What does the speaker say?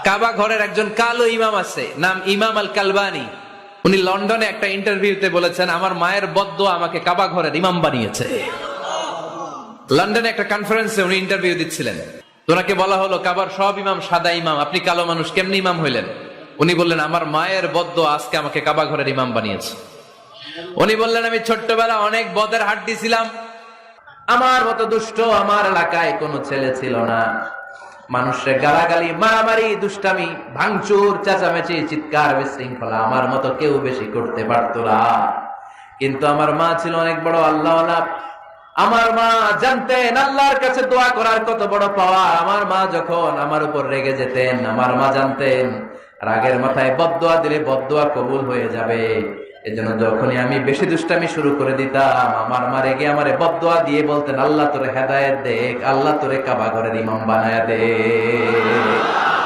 কাবা ঘরের একজন কালো ইমাম আছে, নাম ইমাম আল কালবানি। উনি লন্ডনে একটা ইন্টারভিউতে বলেছেন, আমার মায়ের বদ্দুয়া আমাকে কাবা ঘরের ইমাম বানিয়েছে। লন্ডনে একটা কনফারেন্সে উনি ইন্টারভিউ দিচ্ছিলেন। ওনাকে বলা হলো, কাবার সব ইমাম সাদা ইমাম, আপনি কালো মানুষ, কেমনি ইমাম হইলেন? উনি বললেন, আমার মায়ের বদ্দুয়া আজকে আমাকে কাবা ঘরের ইমাম বানিয়েছে। উনি বললেন, আমি ছোট্টবেলা অনেক বদের হাড্ডি ছিলাম, আমার মতো দুষ্ট আমার এলাকায় কোনো ছেলে ছিল না। মানুষের গালাগালি, মারামারি, দুষ্টামি, ভাঙচুর, চেঁচামেচি, চিৎকার, বিশৃঙ্খলা আমার মতো কেউ বেশি করতে পারতো না। কিন্তু আমার মা ছিল অনেক বড় আল্লাহওয়ালা। আমার মা জানতেন আল্লাহর কাছে দোয়া করার কত বড় পাওয়া। আমার মা যখন আমার উপর রেগে যেতেন, আমার মা জানতেন রাগের মাথায় বদদোয়া দিলে বদদোয়া কবুল হয়ে যাবে। এজন্য যখনই আমি বেশি দুষ্টামি শুরু করে দিতাম, আমার মা রেগে আমারে বদদোয়া দিয়ে বলতেন, আল্লাহ তোরে হেদায়েত দেখ, আল্লাহ তোরে কাবা ঘরের ইমাম বানায়া দে।